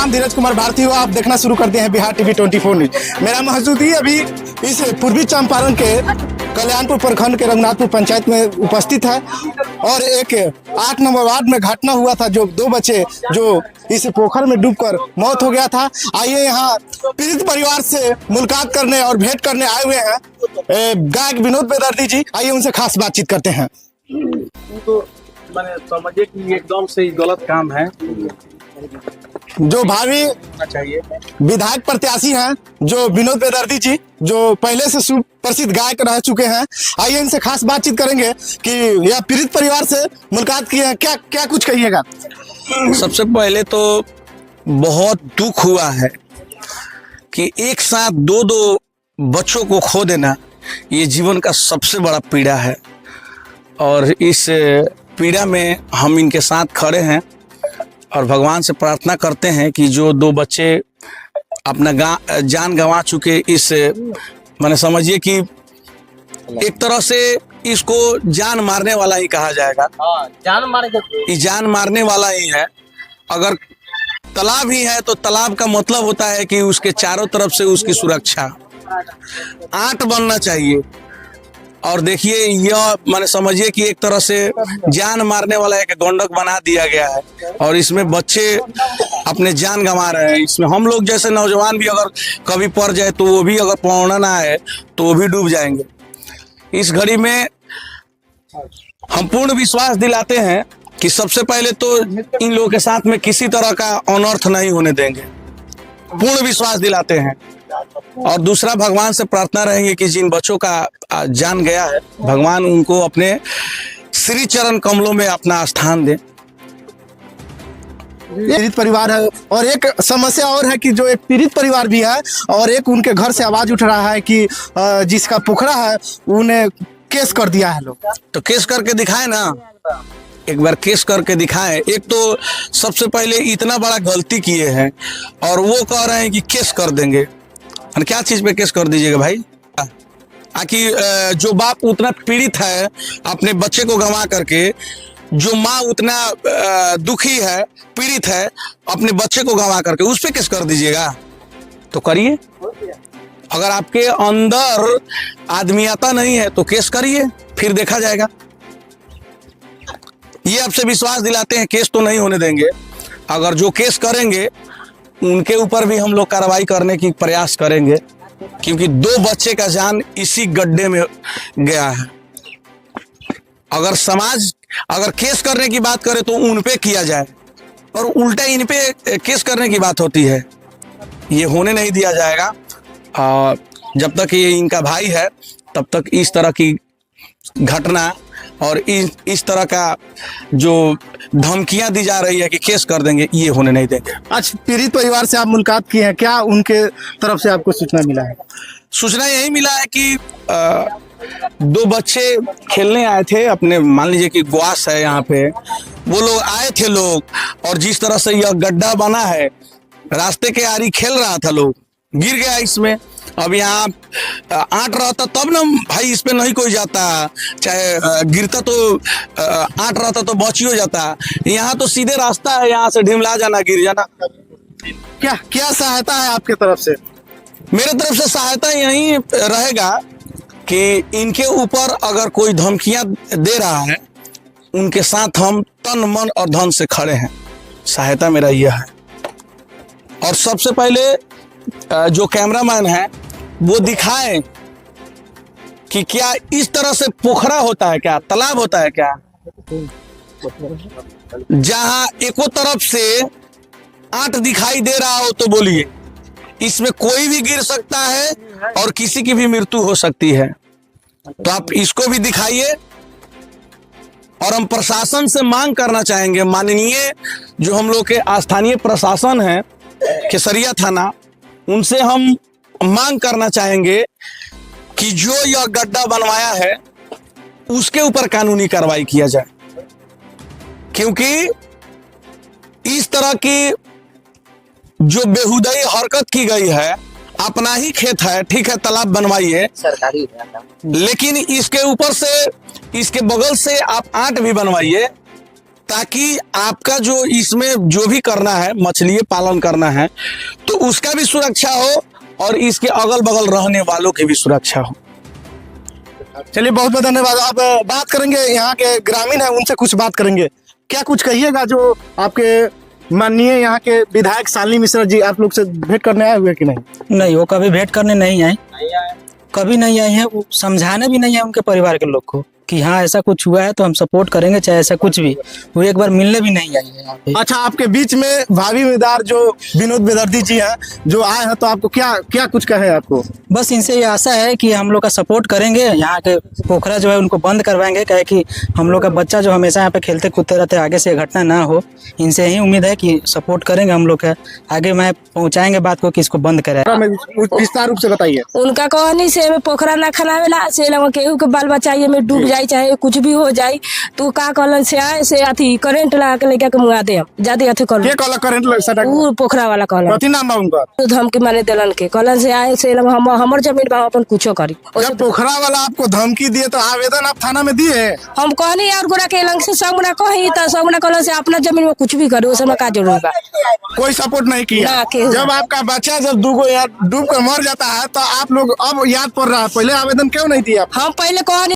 नाम धीरज कुमार भारती हो। आप देखना शुरू करते हैं बिहार टीवी 24 न्यूज। मेरा मौजूदगी अभी इस पूर्वी चंपारण के कल्याणपुर प्रखंड के रघुनाथपुर पंचायत में उपस्थित है और एक 8 नंबर वार्ड में घटना हुआ था जो 2 बच्चे जो इस पोखर में डूबकर मौत हो गया था। आइए यहाँ पीड़ित परिवार से मुलाकात करने और भेंट करने आए हुए हैं गायक विनोद बेदर्दी जी। आइए उनसे खास बातचीत करते हैं। तो मैंने समझे कि एकदम से गलत काम है। जो भावी चाहिए विधायक प्रत्याशी हैं जो विनोद बेदर्दी जी, जो पहले से सुप्रसिद्ध गायक रह चुके हैं, आइए इनसे खास बातचीत करेंगे कि यह पीड़ित परिवार से मुलाकात किए हैं। क्या क्या कुछ कहिएगा? सबसे पहले तो बहुत दुख हुआ है कि एक साथ दो बच्चों को खो देना ये जीवन का सबसे बड़ा पीड़ा है और इस पीड़ा में हम इनके साथ खड़े हैं और भगवान से प्रार्थना करते हैं कि जो 2 बच्चे अपना जान गंवा चुके, इस माने समझिए कि एक तरह से इसको जान मारने वाला ही कहा जाएगा। ये जान मारने वाला ही है। अगर तालाब ही है तो तालाब का मतलब होता है कि उसके चारों तरफ से उसकी सुरक्षा आट बनना चाहिए। और देखिए यह माने समझिए कि एक तरह से जान मारने वाला एक गंडक बना दिया गया है और इसमें बच्चे अपने जान गंवा रहे हैं। इसमें हम लोग जैसे नौजवान भी अगर कभी पड़ जाए तो वो भी अगर पहुंचना ना है तो वो भी डूब जाएंगे। इस घड़ी में हम पूर्ण विश्वास दिलाते हैं कि सबसे पहले तो इन लोगों के साथ में किसी तरह का अनर्थ नहीं होने देंगे, पूर्ण विश्वास दिलाते हैं। और दूसरा भगवान से प्रार्थना रहेंगे कि जिन बच्चों का जान गया है भगवान उनको अपने श्री चरण कमलों में अपना स्थान दे। पीड़ित परिवार है और एक समस्या और है कि जो एक पीड़ित परिवार भी है और एक उनके घर से आवाज उठ रहा है कि जिसका पोखरा है उन्हें केस कर दिया है लोग। तो केस करके दिखाए ना, एक बार केस करके दिखाएं। एक तो सबसे पहले इतना बड़ा गलती किए हैं और वो कह रहे हैं कि केस कर देंगे। क्या चीज पे केस कर दीजिएगा भाई? आखिर जो बाप उतना पीड़ित है अपने बच्चे को गंवा करके, जो माँ उतना दुखी है पीड़ित है अपने बच्चे को गंवा करके, उस पे केस कर दीजिएगा? तो करिए। अगर आपके अंदर आदमियता नहीं है तो केस करिए, फिर देखा जाएगा। ये आपसे विश्वास दिलाते हैं केस तो नहीं होने देंगे। अगर जो केस करेंगे उनके ऊपर भी हम लोग कार्रवाई करने की प्रयास करेंगे क्योंकि 2 बच्चे का जान इसी गड्ढे में गया है। अगर समाज अगर केस करने की बात करे तो उन पे किया जाए और उल्टा इन पे केस करने की बात होती है। ये होने नहीं दिया जाएगा। जब तक ये इनका भाई है तब तक इस तरह की घटना और इस तरह का जो धमकियां दी जा रही है कि केस कर देंगे, ये होने नहीं देंगे। आज पीड़ित परिवार से आप मुलाकात की है, क्या उनके तरफ से आपको सूचना मिला है? सूचना यही मिला है कि 2 बच्चे खेलने आए थे अपने, मान लीजिए कि ग्वास है यहाँ पे, वो लोग आए थे लोग, और जिस तरह से यह गड्ढा बना है रास्ते के आरी खेल रहा था, लोग गिर गया इसमें। अब यहाँ आट रहता तब ना भाई, इस पे नहीं कोई जाता, चाहे गिरता तो आट रहता तो बच ही हो जाता। यहाँ तो सीधे रास्ता है, यहाँ से ढिमला जाना, गिर जाना। क्या क्या सहायता है आपके तरफ से? मेरे तरफ से सहायता यही रहेगा कि इनके ऊपर अगर कोई धमकियां दे रहा है उनके साथ हम तन मन और धन से खड़े हैं। सहायता मेरा यह है। और सबसे पहले जो कैमरामैन है वो दिखाए कि क्या इस तरह से पोखरा होता है, क्या तालाब होता है, क्या जहां एको तरफ से आट दिखाई दे रहा हो तो बोलिए। इसमें कोई भी गिर सकता है और किसी की भी मृत्यु हो सकती है, तो आप इसको भी दिखाइए। और हम प्रशासन से मांग करना चाहेंगे, माननीय जो हम लोग के स्थानीय प्रशासन है केसरिया थाना, उनसे हम मांग करना चाहेंगे कि जो यह गड्ढा बनवाया है उसके ऊपर कानूनी कार्रवाई किया जाए, क्योंकि इस तरह की जो बेहुदई हरकत की गई है, अपना ही खेत है, ठीक है, तालाब बनवाइए सरकारी, लेकिन इसके ऊपर से, इसके बगल से आप आट भी बनवाइए ताकि आपका जो इसमें जो भी करना है, मछली पालन करना है, तो उसका भी सुरक्षा हो और इसके अगल बगल रहने वालों की भी सुरक्षा हो। चलिए बहुत बहुत धन्यवाद। अब बात करेंगे यहाँ के ग्रामीण है, उनसे कुछ बात करेंगे। क्या कुछ कहिएगा जो आपके माननीय यहाँ के विधायक शालिनी मिश्रा जी आप लोग से भेंट करने आए हुए कि नहीं? नहीं, वो कभी भेंट करने नहीं आए, कभी नहीं आए हैं। वो समझाने भी नहीं है उनके परिवार के लोग को कि हाँ ऐसा कुछ हुआ है तो हम सपोर्ट करेंगे, चाहे ऐसा कुछ भी। वो एक बार मिलने भी नहीं आई है यहाँ पे। अच्छा, आपके बीच में भावी उम्मीदवार जो विनोद बेदर्दी जी हैं जो आए हैं, तो आपको क्या क्या कुछ कहे आपको? बस इनसे ये आशा है कि हम लोग का सपोर्ट करेंगे, यहाँ के पोखरा जो है उनको बंद करवाएंगे, कहे कि हम लोग का बच्चा जो हमेशा यहाँ पे खेलते कूदते रहते हैं, आगे से ये घटना ना हो। इनसे यही उम्मीद है कि सपोर्ट करेंगे हम लोग का, आगे मैं पहुँचाएंगे बात को कि इसको बंद करें। विस्तार रूप से बताइए। उनका कहनी से में पोखरा ना खनावेला से लगा केहू के बाल बच्चा ये में डूब जाए चाहे कुछ भी हो जाए तो का कहलन से आए से अथी करंट लगा के लेके मुआ दे जादे अथी कर के कहला करंट सटक? ऊ पोखरा वाला कहलन कथी नाम बा उनका? धमकी माने देलन के कहलन से आए से लगा हमर जमीन बा अपन कुछो करी। जब पोखरा वाला आपको धमकी दिए तो आवेदन आप थाना में दिए? हम कहनी और गोरा के लंग से सबना कही तो सबना कहलन से अपना जमीन में कुछ भी करे उसमें का जरूर बा। कोई सपोर्ट नहीं किया? ना, केहू। जब आपका बच्चा जब डूब कर मर जाता है तो आप लोग अब याद पड़ रहा है, पहले आवेदन क्यों नहीं दिया? हम पहले कहनी